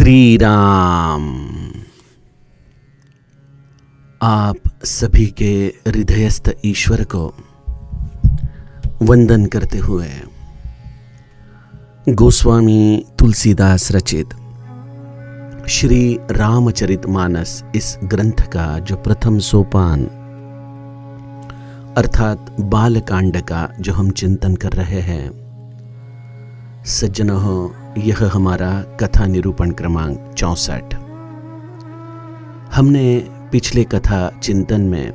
श्री राम। आप सभी के हृदयस्थ ईश्वर को वंदन करते हुए गोस्वामी तुलसीदास रचित श्री रामचरितमानस इस ग्रंथ का जो प्रथम सोपान अर्थात बालकांड का जो हम चिंतन कर रहे हैं, सज्जनों, यह हमारा कथा निरूपण क्रमांक 64। हमने पिछले कथा चिंतन में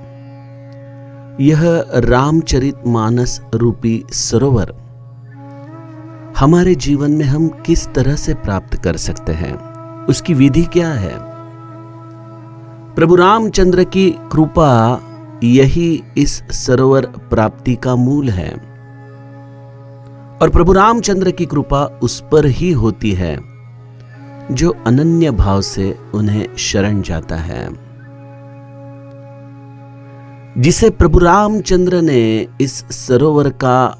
यह रामचरितमानस रूपी सरोवर हमारे जीवन में हम किस तरह से प्राप्त कर सकते हैं, उसकी विधि क्या है। प्रभु रामचंद्र की कृपा यही इस सरोवर प्राप्ति का मूल है और प्रभु रामचंद्र की कृपा उस पर ही होती है जो अनन्य भाव से उन्हें शरण जाता है। जिसे प्रभु रामचंद्र ने इस सरोवर का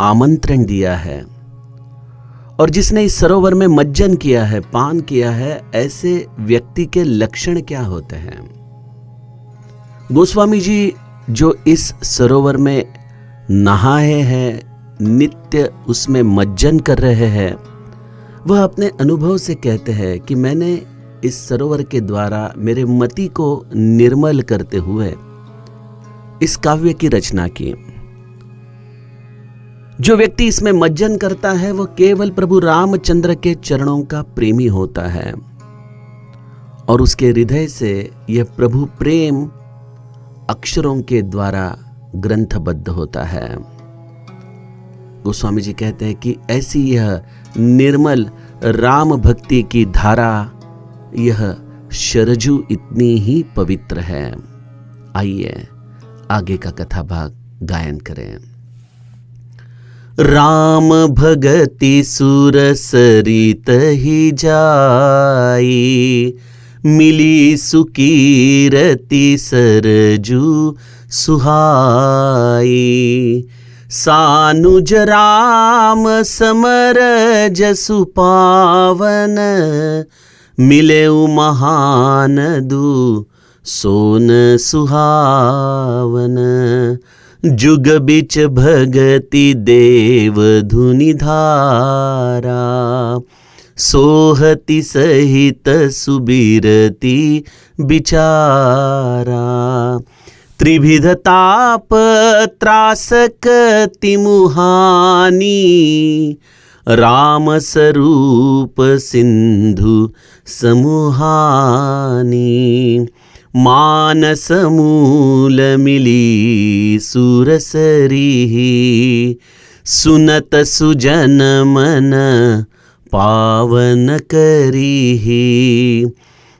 आमंत्रण दिया है और जिसने इस सरोवर में मज्जन किया है, पान किया है, ऐसे व्यक्ति के लक्षण क्या होते हैं। गोस्वामी जी जो इस सरोवर में नहाए हैं, नित्य उसमें मज्जन कर रहे हैं, वह अपने अनुभव से कहते हैं कि मैंने इस सरोवर के द्वारा मेरे मति को निर्मल करते हुए इस काव्य की रचना की। जो व्यक्ति इसमें मज्जन करता है वह केवल प्रभु रामचंद्र के चरणों का प्रेमी होता है और उसके हृदय से यह प्रभु प्रेम अक्षरों के द्वारा ग्रंथबद्ध होता है। गोस्वामी जी कहते हैं कि ऐसी यह निर्मल राम भक्ति की धारा, यह शरजू इतनी ही पवित्र है। आइए आगे का कथा भाग गायन करें। राम भगति सुर सरित ही जाई, मिली सुकीरति सरजू सुहाई। सानुज राम समर जसु पावन, मिले महान दू सोन सुहावन। जुग बिच भगति देव धुनि धारा, सोहति सहित सुबीरति बिचारा। त्रिविध ताप त्रासक तिमुहानी, राम स्वरूप सिंधु समुहानी। मानस मूल मिली सुरसरी, सुनत सुजन मन पावन करी।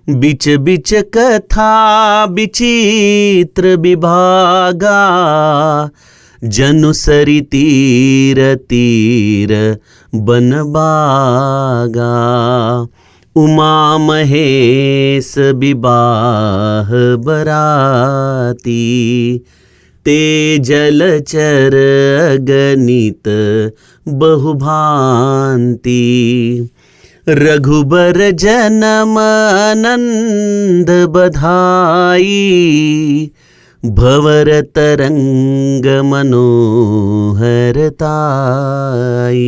बिच बिच कथा विचित्र विभागा, जनु सरि तीर तीर बन बागा। उमा महेश विवाह बराती, ते जलचर अगणित बहुभांति। रघुबर जनम आनंद बधाई, भवर तरंग मनोहर ताई।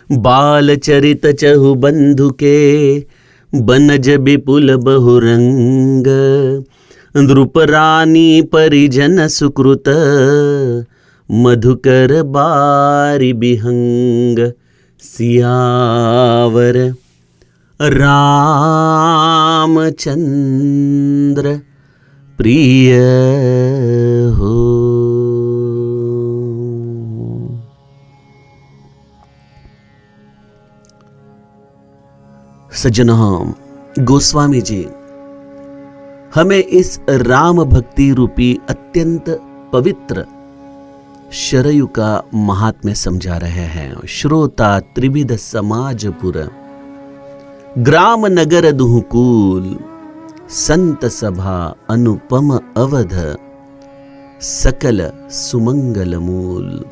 बाल चरित चहु बंधु के, बनज विपुल बहुरंग। नृप रानी परिजन सुकृत, मधुकर बारी बिहंग। सियावर रामचंद्र प्रिय हो। सज्जनों, गोस्वामी जी हमें इस राम भक्ति रूपी अत्यंत पवित्र शरयु का महात्म्य समझा रहे हैं। श्रोता त्रिविध समाजपुर, ग्राम नगर दुहुकूल। संत सभा अनुपम अवध, सकल सुमंगल मूल।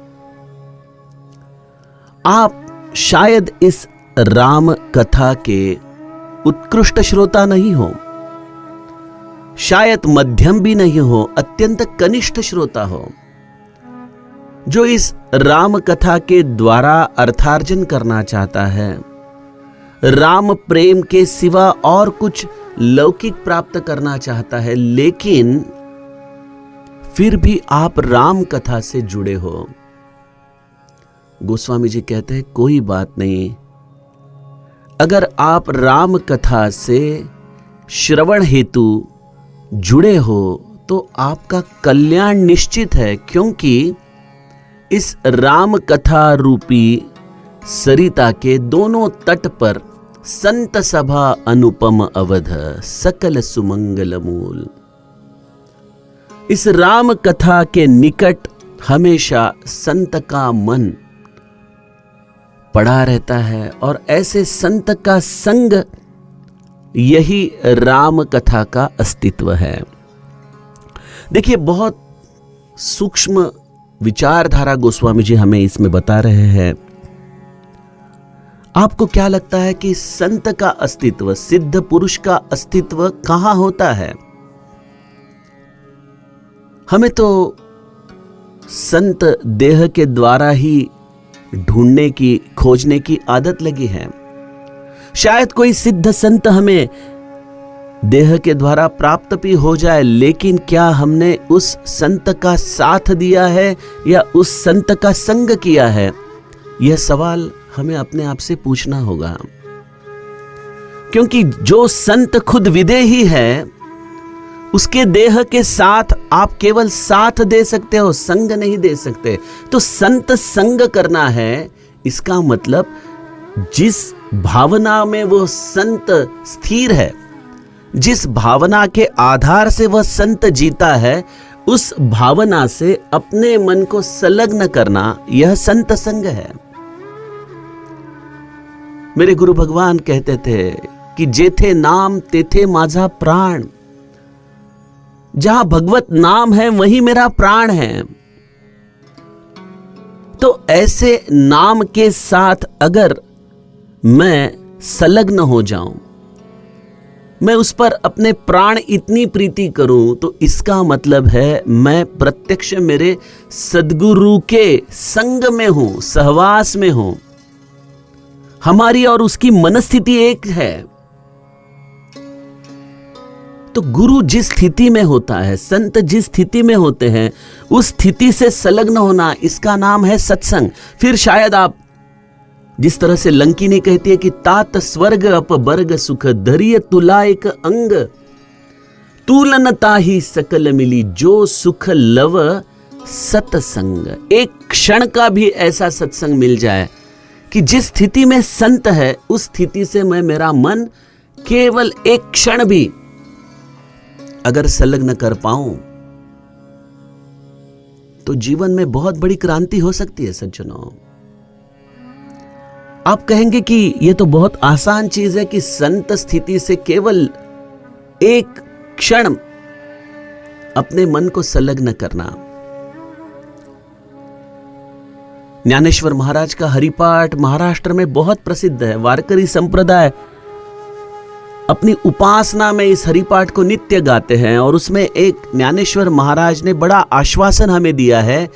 आप शायद इस राम कथा के उत्कृष्ट श्रोता नहीं हो, शायद मध्यम भी नहीं हो, अत्यंत कनिष्ठ श्रोता हो, जो इस राम कथा के द्वारा अर्थार्जन करना चाहता है, राम प्रेम के सिवा और कुछ लौकिक प्राप्त करना चाहता है, लेकिन फिर भी आप राम कथा से जुड़े हो। गोस्वामी जी कहते हैं कोई बात नहीं, अगर आप राम कथा से श्रवण हेतु जुड़े हो तो आपका कल्याण निश्चित है, क्योंकि इस राम कथा रूपी सरिता के दोनों तट पर संत सभा अनुपम अवध सकल सुमंगल मूल। इस राम कथा के निकट हमेशा संत का मन पड़ा रहता है और ऐसे संत का संग यही राम कथा का अस्तित्व है। देखिए, बहुत सूक्ष्म विचारधारा गोस्वामी जी हमें इसमें बता रहे हैं। आपको क्या लगता है कि संत का अस्तित्व, सिद्ध पुरुष का अस्तित्व कहां होता है? हमें तो संत देह के द्वारा ही ढूंढने की, खोजने की आदत लगी है। शायद कोई सिद्ध संत हमें देह के द्वारा प्राप्त भी हो जाए, लेकिन क्या हमने उस संत का साथ दिया है या उस संत का संग किया है? यह सवाल हमें अपने आप से पूछना होगा, क्योंकि जो संत खुद विदेही है, उसके देह के साथ आप केवल साथ दे सकते हो, संग नहीं दे सकते। तो संत संग करना है, इसका मतलब जिस भावना में वो संत स्थिर है, जिस भावना के आधार से वह संत जीता है, उस भावना से अपने मन को संलग्न करना, यह संत संग है। मेरे गुरु भगवान कहते थे कि जेथे नाम तेथे माझा प्राण, जहां भगवत नाम है वहीं मेरा प्राण है। तो ऐसे नाम के साथ अगर मैं संलग्न हो जाऊं, मैं उस पर अपने प्राण इतनी प्रीति करूं, तो इसका मतलब है मैं प्रत्यक्ष मेरे सद्गुरु के संग में हूं, सहवास में हूं। हमारी और उसकी मनस्थिति एक है। तो गुरु जिस स्थिति में होता है, संत जिस स्थिति में होते हैं, उस स्थिति से संलग्न होना, इसका नाम है सत्संग। फिर शायद आप जिस तरह से लंकिनी कहती है कि तात स्वर्ग अप बर्ग सुख धरिय तुला एक अंग, तुलनता ही सकल मिली जो सुख लव सत्संग। एक क्षण का भी ऐसा सत्संग मिल जाए कि जिस स्थिति में संत है, उस स्थिति से मेरा मन केवल एक क्षण भी अगर संलग्न कर पाऊं, तो जीवन में बहुत बड़ी क्रांति हो सकती है। सज्जनों, आप कहेंगे कि यह तो बहुत आसान चीज है कि संत स्थिति से केवल एक क्षण अपने मन को संलग्न करना। ज्ञानेश्वर महाराज का हरिपाठ महाराष्ट्र में बहुत प्रसिद्ध है। वारकरी संप्रदाय अपनी उपासना में इस हरिपाठ को नित्य गाते हैं, और उसमें एक ज्ञानेश्वर महाराज ने बड़ा आश्वासन हमें दिया है,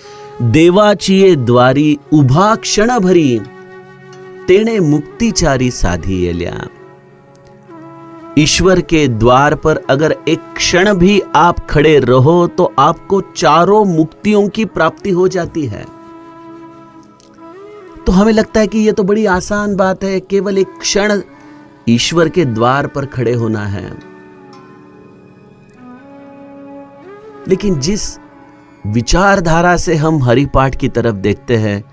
देवाचिये द्वारी उभा क्षण भरी तेणे मुक्तिचारी साधी एल्या। ईश्वर के द्वार पर अगर एक क्षण भी आप खड़े रहो तो आपको चारों मुक्तियों की प्राप्ति हो जाती है। तो हमें लगता है कि यह तो बड़ी आसान बात है, केवल एक क्षण ईश्वर के द्वार पर खड़े होना है। लेकिन जिस विचारधारा से हम हरिपाठ की तरफ देखते हैं,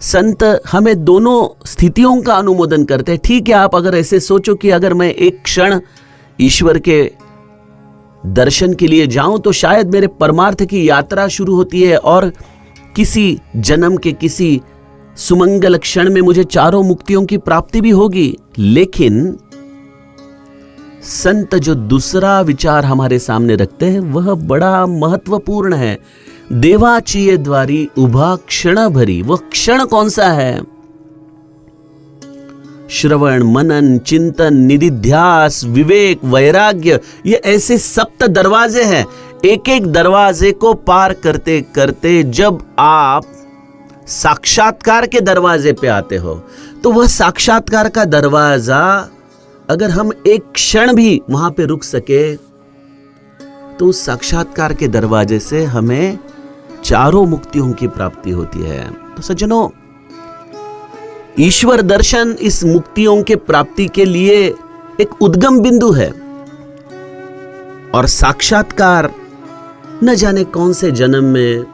संत हमें दोनों स्थितियों का अनुमोदन करते हैं। ठीक है, आप अगर ऐसे सोचो कि अगर मैं एक क्षण ईश्वर के दर्शन के लिए जाऊं तो शायद मेरे परमार्थ की यात्रा शुरू होती है और किसी जन्म के किसी सुमंगल क्षण में मुझे चारों मुक्तियों की प्राप्ति भी होगी। लेकिन संत जो दूसरा विचार हमारे सामने रखते हैं वह बड़ा महत्वपूर्ण है। देवाचिये द्वारी उभा क्षण भरी, वह क्षण कौन सा है? श्रवण, मनन, चिंतन, निधिध्यास, विवेक, वैराग्य, ये ऐसे सप्त दरवाजे हैं। एक एक दरवाजे को पार करते करते जब आप साक्षात्कार के दरवाजे पे आते हो, तो वह साक्षात्कार का दरवाजा अगर हम एक क्षण भी वहां पे रुक सके, तो उस साक्षात्कार के दरवाजे से हमें चारों मुक्तियों की प्राप्ति होती है। तो सज्जनों, ईश्वर दर्शन इस मुक्तियों के प्राप्ति के लिए एक उद्गम बिंदु है, और साक्षात्कार न जाने कौन से जन्म में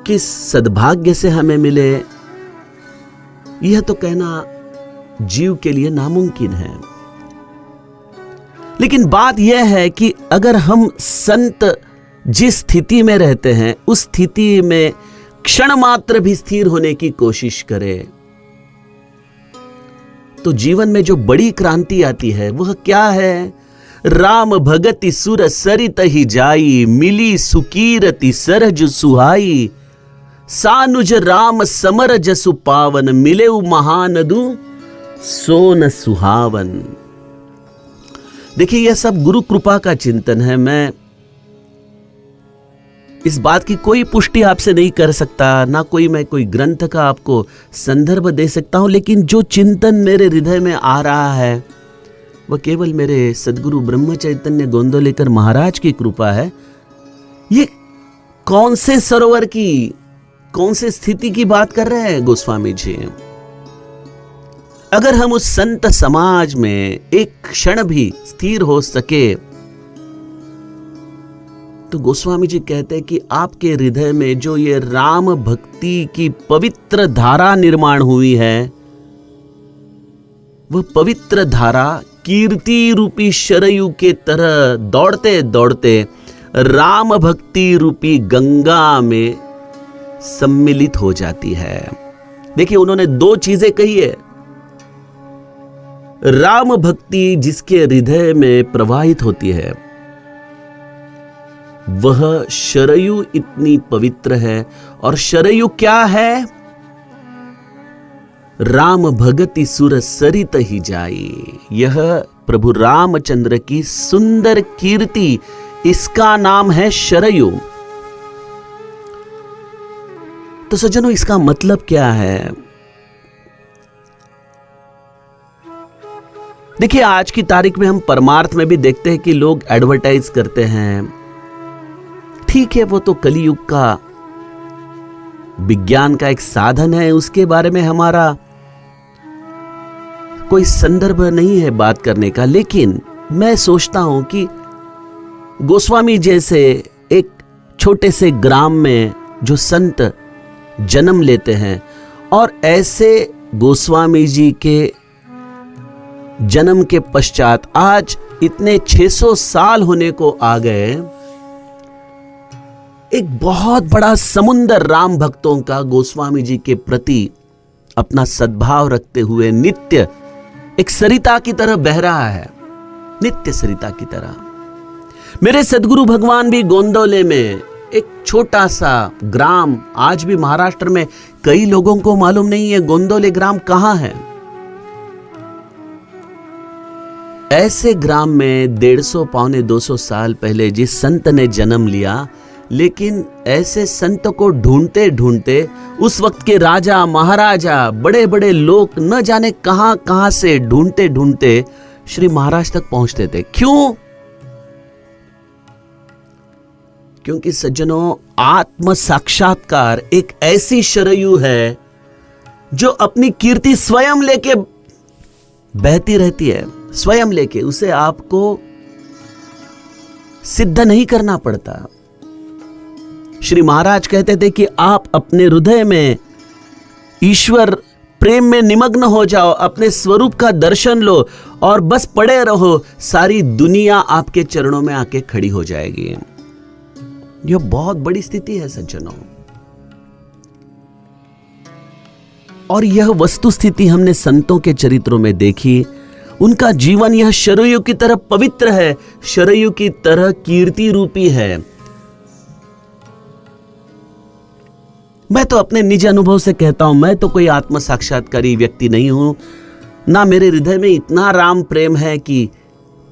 किस सद्भाग्य से हमें मिले, यह तो कहना जीव के लिए नामुमकिन है। लेकिन बात यह है कि अगर हम संत जिस स्थिति में रहते हैं उस स्थिति में क्षण मात्र भी स्थिर होने की कोशिश करें, तो जीवन में जो बड़ी क्रांति आती है वह क्या है? राम भगति सुर सरित ही जाई, मिली सुकीरति सरज सुहाई, सानुज राम समर जसु पावन, मिले महानदु सोन सुहावन। देखिए, यह सब गुरु कृपा का चिंतन है। मैं इस बात की कोई पुष्टि आपसे नहीं कर सकता, ना मैं कोई ग्रंथ का आपको संदर्भ दे सकता हूं, लेकिन जो चिंतन मेरे हृदय में आ रहा है वह केवल मेरे सद्गुरु ब्रह्म चैतन्य गोंदवलेकर महाराज की कृपा है। ये कौन से सरोवर की, कौन से स्थिति की बात कर रहे हैं गोस्वामी जी? अगर हम उस संत समाज में एक क्षण भी स्थिर हो सके, तो गोस्वामी जी कहते हैं कि आपके हृदय में जो ये राम भक्ति की पवित्र धारा निर्माण हुई है, वह पवित्र धारा कीर्ति रूपी शरयू के तरह दौड़ते दौड़ते राम भक्ति रूपी गंगा में सम्मिलित हो जाती है। देखिए, उन्होंने दो चीजें कही है। राम भक्ति जिसके हृदय में प्रवाहित होती है, वह शरयू इतनी पवित्र है। और शरयू क्या है? राम भगति सुर सरित ही जाई। यह प्रभु रामचंद्र की सुंदर कीर्ति, इसका नाम है शरयू। तो सज्जनों, इसका मतलब क्या है? देखिए, आज की तारीख में हम परमार्थ में भी देखते हैं कि लोग एडवर्टाइज करते हैं। ठीक है, वो तो कलियुग का विज्ञान का एक साधन है, उसके बारे में हमारा कोई संदर्भ नहीं है बात करने का। लेकिन मैं सोचता हूं कि गोस्वामी जैसे एक छोटे से ग्राम में जो संत जन्म लेते हैं, और ऐसे गोस्वामी जी के जन्म के पश्चात आज इतने 600 साल होने को आ गए, एक बहुत बड़ा समुंदर राम भक्तों का गोस्वामी जी के प्रति अपना सद्भाव रखते हुए नित्य एक सरिता की तरह बह रहा है, नित्य सरिता की तरह। मेरे सद्गुरु भगवान भी गोंदवले में, एक छोटा सा ग्राम, आज भी महाराष्ट्र में कई लोगों को मालूम नहीं है गोंदवले ग्राम कहां है। ऐसे ग्राम में 150 पौने 200 साल पहले जिस संत ने जन्म लिया, लेकिन ऐसे संत को ढूंढते ढूंढते उस वक्त के राजा महाराजा, बड़े बड़े लोग न जाने कहां कहां से ढूंढते ढूंढते श्री महाराज तक पहुंचते थे। क्यों? क्योंकि सज्जनों, आत्म साक्षात्कार एक ऐसी शरयू है जो अपनी कीर्ति स्वयं लेके बहती रहती है, स्वयं लेके। उसे आपको सिद्ध नहीं करना पड़ता। श्री महाराज कहते थे कि आप अपने हृदय में ईश्वर प्रेम में निमग्न हो जाओ, अपने स्वरूप का दर्शन लो और बस पड़े रहो, सारी दुनिया आपके चरणों में आके खड़ी हो जाएगी। यह बहुत बड़ी स्थिति है सज्जनों, और यह वस्तु स्थिति हमने संतों के चरित्रों में देखी। उनका जीवन यह शरयू की तरह पवित्र है, शरयू की तरह कीर्ति रूपी है। मैं तो अपने निज अनुभव से कहता हूं, मैं तो कोई आत्म साक्षात्कारी व्यक्ति नहीं हूं, ना मेरे हृदय में इतना राम प्रेम है कि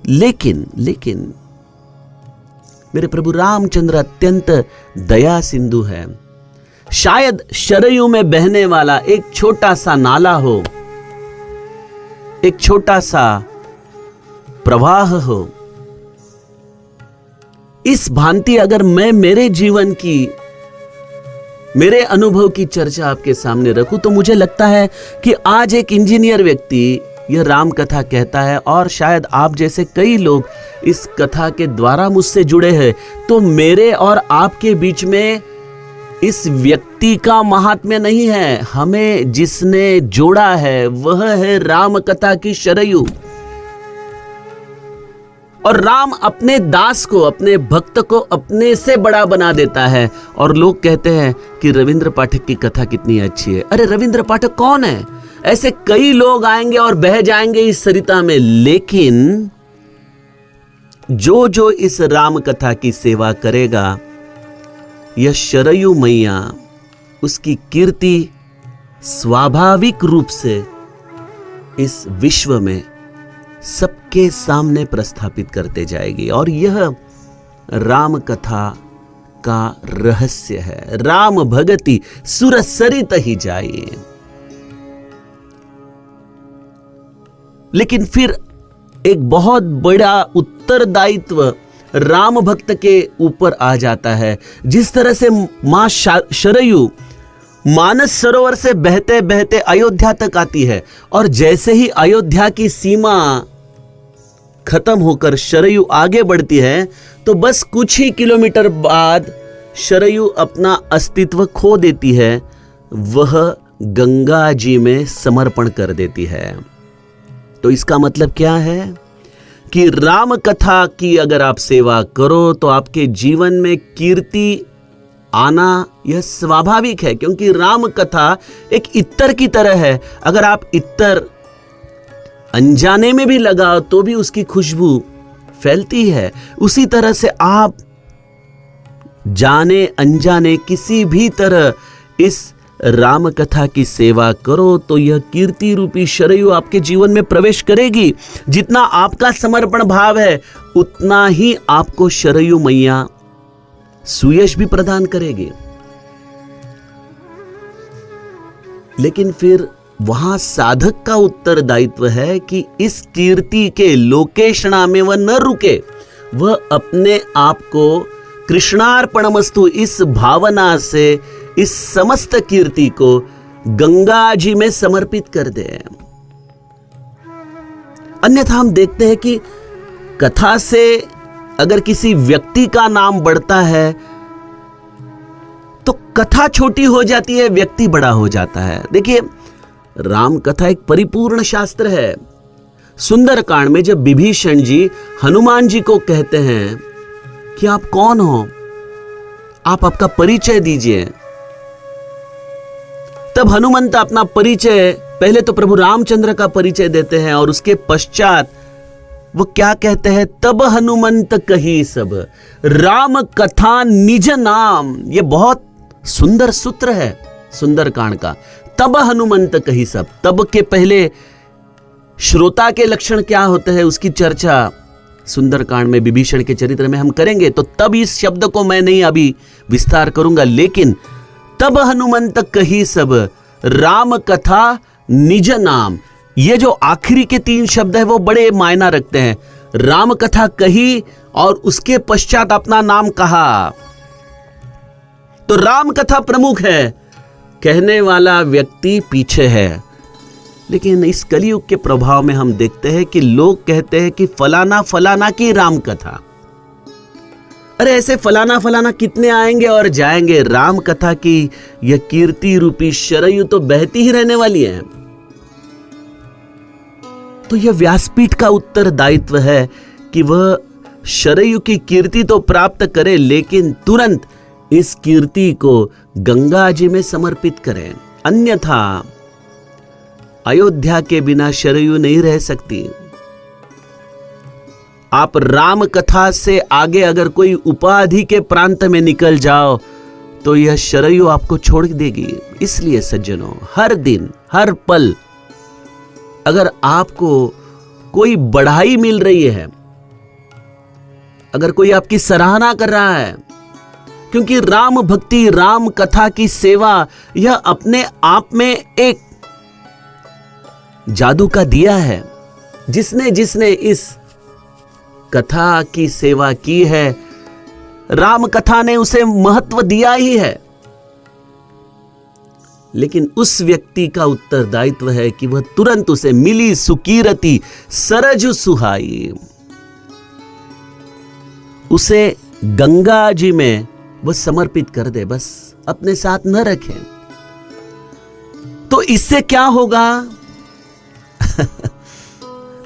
लेकिन मेरे प्रभु रामचंद्र अत्यंत दया सिंधु है। शायद शरयू में बहने वाला एक छोटा सा नाला हो, एक छोटा सा प्रवाह हो, इस भांति अगर मैं मेरे जीवन की, मेरे अनुभव की चर्चा आपके सामने रखूं तो मुझे लगता है कि आज एक इंजीनियर व्यक्ति यह राम कथा कहता है और शायद आप जैसे कई लोग इस कथा के द्वारा मुझसे जुड़े हैं, तो मेरे और आपके बीच में इस व्यक्ति का महात्म्य नहीं है, हमें जिसने जोड़ा है वह है राम कथा की शरयू। और राम अपने दास को, अपने भक्त को अपने से बड़ा बना देता है। और लोग कहते हैं कि रविंद्र पाठक की कथा कितनी अच्छी है। अरे रविंद्र पाठक कौन है? ऐसे कई लोग आएंगे और बह जाएंगे इस सरिता में, लेकिन जो इस राम कथा की सेवा करेगा, यह शरयू मैया उसकी कीर्ति स्वाभाविक रूप से इस विश्व में सबके सामने प्रस्थापित करते जाएगी। और यह राम कथा का रहस्य है। राम भगति सुर सरित ही जाए। लेकिन फिर एक बहुत बड़ा उत्तरदायित्व राम भक्त के ऊपर आ जाता है। जिस तरह से मां शरयू मानस सरोवर से बहते बहते अयोध्या तक आती है और जैसे ही अयोध्या की सीमा खत्म होकर शरयू आगे बढ़ती है तो बस कुछ ही किलोमीटर बाद शरयू अपना अस्तित्व खो देती है, वह गंगा जी में समर्पण कर देती है। तो इसका मतलब क्या है कि राम कथा की अगर आप सेवा करो तो आपके जीवन में कीर्ति आना यह स्वाभाविक है, क्योंकि राम कथा एक इत्तर की तरह है। अगर आप इत्तर अनजाने में भी लगाओ तो भी उसकी खुशबू फैलती है। उसी तरह से आप जाने अनजाने किसी भी तरह इस राम कथा की सेवा करो तो यह कीर्ति रूपी शरयू आपके जीवन में प्रवेश करेगी। जितना आपका समर्पण भाव है उतना ही आपको शरयू मैया सुयश भी प्रदान करेगी। लेकिन फिर वहां साधक का उत्तरदायित्व है कि इस कीर्ति के लोकेशना में वह न रुके, वह अपने आप को कृष्णार्पणमस्तु इस भावना से इस समस्त कीर्ति को गंगा जी में समर्पित कर दे। अन्यथा हम देखते हैं कि कथा से अगर किसी व्यक्ति का नाम बढ़ता है तो कथा छोटी हो जाती है, व्यक्ति बड़ा हो जाता है। देखिए, राम कथा एक परिपूर्ण शास्त्र है। सुंदरकांड में जब विभीषण जी हनुमान जी को कहते हैं कि आप कौन हो, आप आपका परिचय दीजिए, तब हनुमंत अपना परिचय पहले तो प्रभु रामचंद्र का परिचय देते हैं और उसके पश्चात वो क्या कहते हैं, तब हनुमंत कही सब राम कथा निज नाम। ये बहुत सुंदर सूत्र है सुंदरकांड का। तब हनुमंत कही सब, तब के पहले श्रोता के लक्षण क्या होते हैं उसकी चर्चा सुंदरकांड में विभीषण के चरित्र में हम करेंगे, तो तब इस शब्द को मैं नहीं अभी विस्तार करूंगा। लेकिन तब हनुमंत कही सब राम कथा निज नाम, ये जो आखिरी के 3 शब्द है वो बड़े मायना रखते हैं। राम कथा कही और उसके पश्चात अपना नाम कहा, तो राम कथा प्रमुख है, कहने वाला व्यक्ति पीछे है। लेकिन इस कलयुग के प्रभाव में हम देखते हैं कि लोग कहते हैं कि फलाना फलाना की राम कथा। अरे ऐसे फलाना फलाना कितने आएंगे और जाएंगे, राम कथा की यह कीर्ति रूपी शरयू तो बहती ही रहने वाली है। तो यह व्यासपीठ का उत्तरदायित्व है कि वह शरयू की कीर्ति तो प्राप्त करे, लेकिन तुरंत इस कीर्ति को गंगा जी में समर्पित करें। अन्यथा अयोध्या के बिना शरयू नहीं रह सकती। आप राम कथा से आगे अगर कोई उपाधि के प्रांत में निकल जाओ तो यह शरयु आपको छोड़ देगी। इसलिए सज्जनों, हर दिन हर पल अगर आपको कोई बढ़ाई मिल रही है, अगर कोई आपकी सराहना कर रहा है, क्योंकि राम भक्ति, राम कथा की सेवा यह अपने आप में एक जादू का दिया है। जिसने जिसने इस कथा की सेवा की है, राम कथा ने उसे महत्व दिया ही है। लेकिन उस व्यक्ति का उत्तरदायित्व है कि वह तुरंत उसे मिली सुकीरति सरजु सुहाई, उसे गंगा जी में वह समर्पित कर दे, बस अपने साथ न रखें। तो इससे क्या होगा?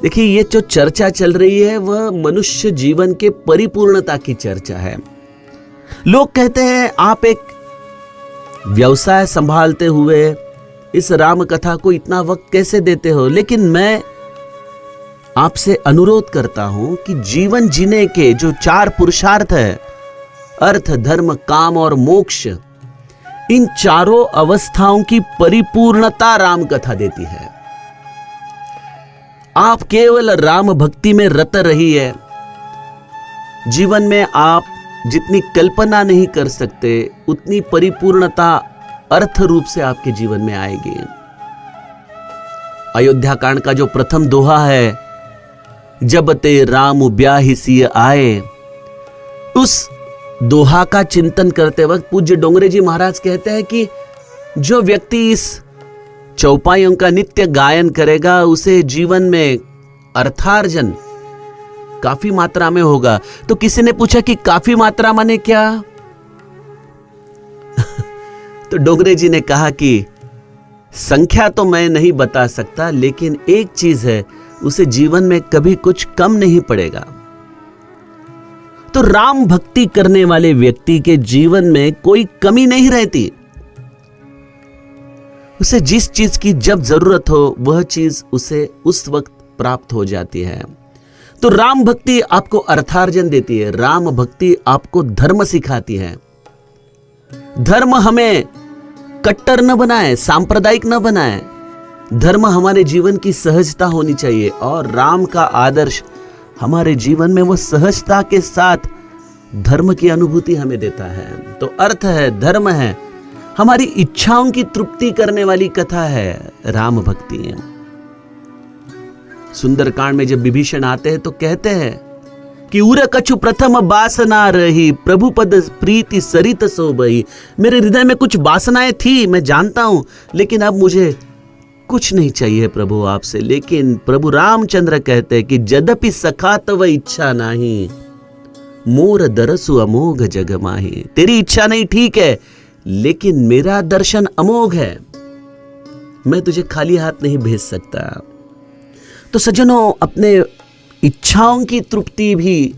देखिए, ये जो चर्चा चल रही है वह मनुष्य जीवन के परिपूर्णता की चर्चा है। लोग कहते हैं आप एक व्यवसाय संभालते हुए इस राम कथा को इतना वक्त कैसे देते हो? लेकिन मैं आपसे अनुरोध करता हूं कि जीवन जीने के जो 4 पुरुषार्थ है, अर्थ, धर्म, काम और मोक्ष, इन चारों अवस्थाओं की परिपूर्णता राम कथा देती है। आप केवल राम भक्ति में रत रहिए। जीवन में आप जितनी कल्पना नहीं कर सकते उतनी परिपूर्णता अर्थ रूप से आपके जीवन में आएगी। अयोध्या कांड का जो प्रथम दोहा है, जब ते राम ब्याहि सिय आए, उस दोहा का चिंतन करते वक्त पूज्य डोंगरे जी महाराज कहते हैं कि जो व्यक्ति इस चौपाइयों का नित्य गायन करेगा उसे जीवन में अर्थार्जन काफी मात्रा में होगा। तो किसी ने पूछा कि काफी मात्रा माने क्या? तो डोंगरे जी ने कहा कि संख्या तो मैं नहीं बता सकता, लेकिन एक चीज है, उसे जीवन में कभी कुछ कम नहीं पड़ेगा। तो राम भक्ति करने वाले व्यक्ति के जीवन में कोई कमी नहीं रहती। उसे जिस चीज की जब जरूरत हो वह चीज उसे उस वक्त प्राप्त हो जाती है। तो राम भक्ति आपको अर्थार्जन देती है। राम भक्ति आपको धर्म सिखाती है। धर्म हमें कट्टर न बनाए, सांप्रदायिक न बनाए। धर्म हमारे जीवन की सहजता होनी चाहिए और राम का आदर्श हमारे जीवन में वो सहजता के साथ धर्म की अनुभूति हमें देता है। तो अर्थ है, धर्म है, हमारी इच्छाओं की तृप्ति करने वाली कथा है राम भक्ति। सुंदरकांड में जब विभीषण आते हैं तो कहते हैं कि उर कछु प्रथम बासना रही, प्रभु पद प्रीति सरित सोबही। मेरे हृदय में कुछ वासनाएं थी, मैं जानता हूं, लेकिन अब मुझे कुछ नहीं चाहिए प्रभु आपसे। लेकिन प्रभु रामचंद्र कहते हैं कि जदपि सखा तव इच्छा नहीं, मोर दरसु अमोघ जग माही। तेरी इच्छा नहीं, ठीक है, लेकिन मेरा दर्शन अमोघ है, मैं तुझे खाली हाथ नहीं भेज सकता। तो सज्जनों, अपने इच्छाओं की तृप्ति भी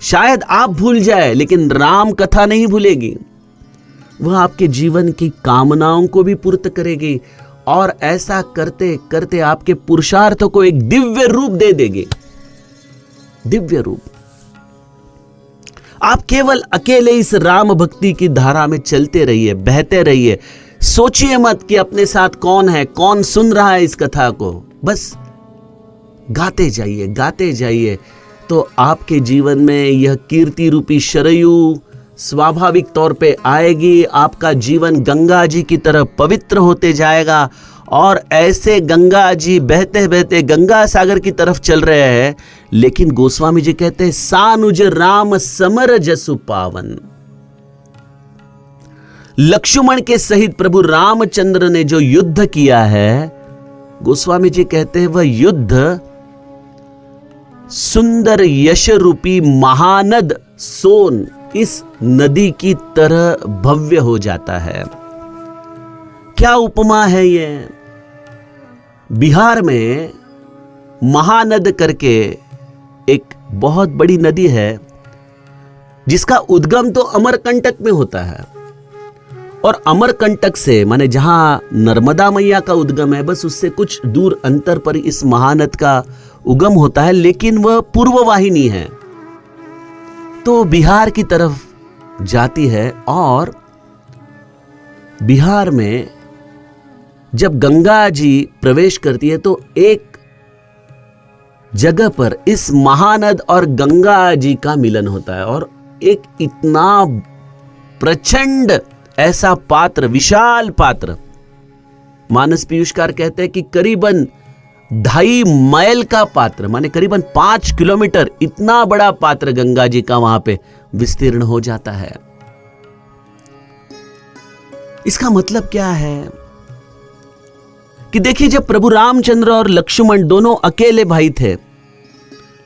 शायद आप भूल जाए, लेकिन राम कथा नहीं भूलेगी। वह आपके जीवन की कामनाओं को भी पूर्ण करेगी और ऐसा करते करते आपके पुरुषार्थों को एक दिव्य रूप दे देगी। दिव्य रूप। आप केवल अकेले इस राम भक्ति की धारा में चलते रहिए, बहते रहिए। सोचिए मत कि अपने साथ कौन है, कौन सुन रहा है इस कथा को। बस गाते जाइए, गाते जाइए, तो आपके जीवन में यह कीर्ति रूपी शरयू स्वाभाविक तौर पे आएगी। आपका जीवन गंगा जी की तरह पवित्र होते जाएगा और ऐसे गंगा जी बहते बहते गंगा सागर की तरफ चल रहे हैं। लेकिन गोस्वामी जी कहते हैं, सानुज राम समर जसु पावन। लक्ष्मण के सहित प्रभु रामचंद्र ने जो युद्ध किया है, गोस्वामी जी कहते हैं वह युद्ध सुंदर यश रूपी महानद सोन इस नदी की तरह भव्य हो जाता है। क्या उपमा है ये? बिहार में महानद करके एक बहुत बड़ी नदी है जिसका उद्गम तो अमरकंटक में होता है, और अमरकंटक से माने जहां नर्मदा मैया का उद्गम है, बस उससे कुछ दूर अंतर पर इस महानद का उगम होता है, लेकिन वह पूर्व वाहिनी है, तो बिहार की तरफ जाती है और बिहार में जब गंगा जी प्रवेश करती है तो एक जगह पर इस महानद और गंगा जी का मिलन होता है, और एक इतना प्रचंड ऐसा पात्र, विशाल पात्र, मानस पीयूषकार कहते हैं कि करीबन 2.5 माइल का पात्र, माने करीबन 5 किलोमीटर, इतना बड़ा पात्र गंगा जी का वहां पे विस्तीर्ण हो जाता है। इसका मतलब क्या है कि देखिए, जब प्रभु रामचंद्र और लक्ष्मण दोनों अकेले भाई थे,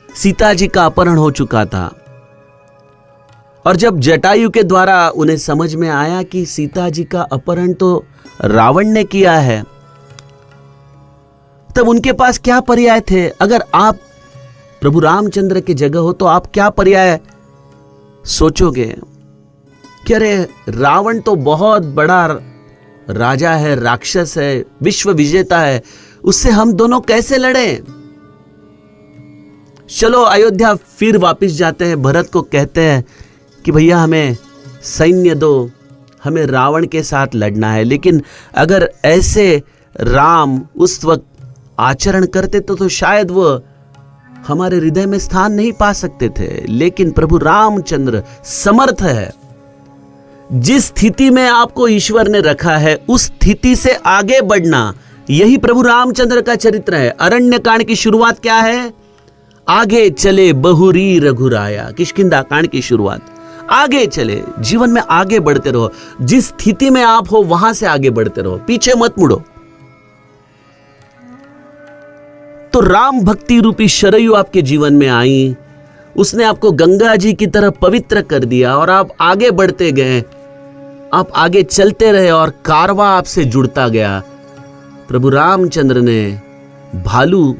सीता जी का अपहरण हो चुका था, और जब जटायु के द्वारा उन्हें समझ में आया कि सीता जी का अपहरण तो रावण ने किया है, तब उनके पास क्या पर्याय थे? अगर आप प्रभु रामचंद्र की जगह हो तो आप क्या पर्याय सोचोगे कि अरे रावण तो बहुत बड़ा राजा है, राक्षस है, विश्व विजेता है, उससे हम दोनों कैसे लड़ें? चलो अयोध्या फिर वापस जाते हैं, भरत को कहते हैं कि भैया हमें सैन्य दो, हमें रावण के साथ लड़ना है। लेकिन अगर ऐसे राम उस वक्त आचरण करते तो शायद वो हमारे हृदय में स्थान नहीं पा सकते थे। लेकिन प्रभु रामचंद्र समर्थ है, जिस स्थिति में आपको ईश्वर ने रखा है उस स्थिति से आगे बढ़ना, यही प्रभु रामचंद्र का चरित्र है। अरण्य कांड की शुरुआत क्या है? आगे चले बहुरी रघुराया, किष्किंधा कांड की शुरुआत। आगे चले, जीवन में आगे बढ़ते रहो, जिस स्थिति में आप हो वहां से आगे बढ़ते रहो, पीछे मत मुड़ो। तो राम भक्ति रूपी शरयू आपके जीवन में आई, उसने आपको गंगा जी की तरह पवित्र कर दिया, और आप आगे बढ़ते गए, आप आगे चलते रहे, और कारवा आपसे जुड़ता गया। प्रभु रामचंद्र ने भालू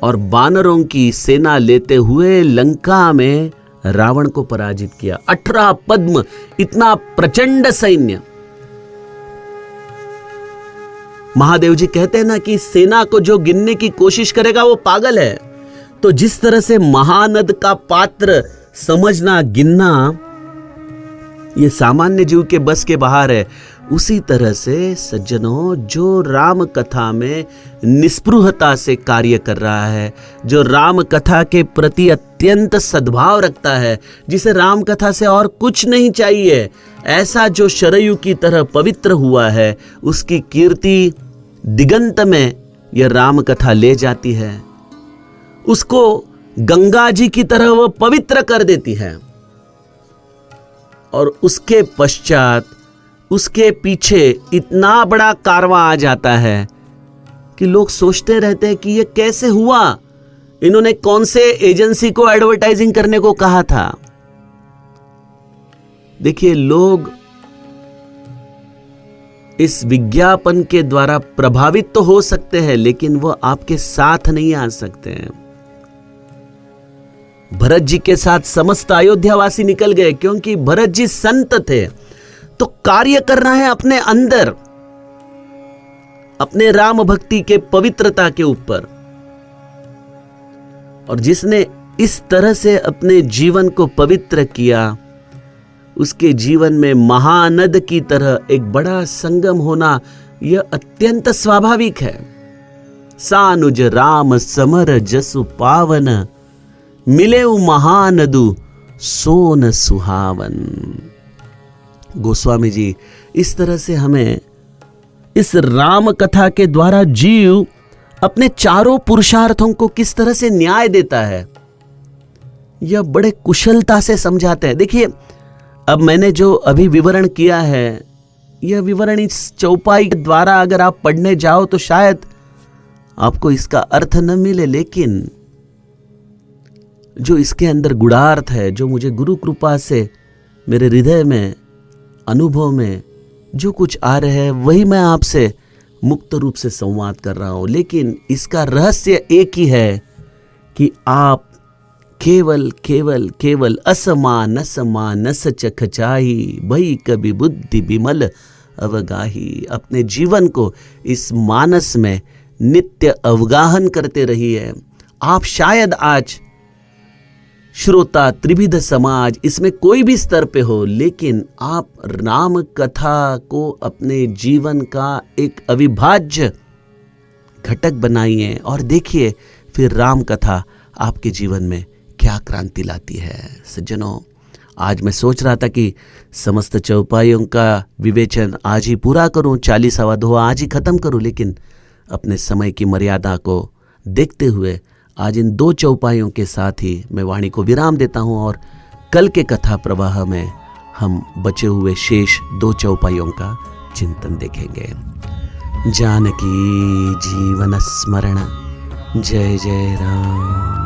और बानरों की सेना लेते हुए लंका में रावण को पराजित किया। 18 पद्म, इतना प्रचंड सैन्य। महादेव जी कहते हैं ना कि सेना को जो गिनने की कोशिश करेगा वो पागल है। तो जिस तरह से महानद का पात्र समझना, गिनना ये सामान्य जीव के बस के बाहर है, उसी तरह से सज्जनों, जो राम कथा में निस्पृहता से कार्य कर रहा है, जो राम कथा के प्रति अत्यंत सद्भाव रखता है, जिसे राम कथा से और कुछ नहीं चाहिए, ऐसा जो शरयू की तरह पवित्र हुआ है, उसकी कीर्ति दिगंत में यह राम कथा ले जाती है। उसको गंगा जी की तरह वह पवित्र कर देती है, और उसके पश्चात, उसके पीछे इतना बड़ा कारवां आ जाता है कि लोग सोचते रहते हैं कि ये कैसे हुआ, इन्होंने कौन से एजेंसी को एडवर्टाइजिंग करने को कहा था। देखिए, लोग इस विज्ञापन के द्वारा प्रभावित तो हो सकते हैं, लेकिन वो आपके साथ नहीं आ सकते हैं। भरत जी के साथ समस्त अयोध्यावासी निकल गए, क्योंकि भरत जी संत थे। तो कार्य करना है अपने अंदर, अपने राम भक्ति के पवित्रता के ऊपर। और जिसने इस तरह से अपने जीवन को पवित्र किया, उसके जीवन में महानद की तरह एक बड़ा संगम होना यह अत्यंत स्वाभाविक है। सानुज राम समर जसु पावन, मिले महानदु सोन सुहावन। गोस्वामी जी इस तरह से हमें इस राम कथा के द्वारा जीव अपने चारों पुरुषार्थों को किस तरह से न्याय देता है, यह बड़े कुशलता से समझाते हैं। देखिए, अब मैंने जो अभी विवरण किया है, यह विवरण इस चौपाई के द्वारा अगर आप पढ़ने जाओ तो शायद आपको इसका अर्थ न मिले, लेकिन जो इसके अंदर गुणार्थ है, जो मुझे गुरु कृपा से मेरे हृदय में, अनुभव में जो कुछ आ रहे हैं, वही मैं आपसे मुक्त रूप से संवाद कर रहा हूं। लेकिन इसका रहस्य एक ही है कि आप केवल केवल केवल असमानस चखचाही, भई कभी बुद्धि विमल अवगाही। अपने जीवन को इस मानस में नित्य अवगाहन करते रहिए। आप शायद आज श्रोता, त्रिविध समाज, इसमें कोई भी स्तर पे हो, लेकिन आप राम कथा को अपने जीवन का एक अविभाज्य घटक बनाइए और देखिए फिर राम कथा आपके जीवन में क्या क्रांति लाती है। सज्जनों, आज मैं सोच रहा था कि समस्त चौपाइयों का विवेचन आज ही पूरा करूं, 40वां दोहा आज ही खत्म करूं, लेकिन अपने समय की मर्यादा को देखते हुए आज इन 2 चौपाइयों के साथ ही मैं वाणी को विराम देता हूं और कल के कथा प्रवाह में हम बचे हुए शेष 2 चौपाइयों का चिंतन देखेंगे। जानकी जीवन स्मरण, जय जय राम।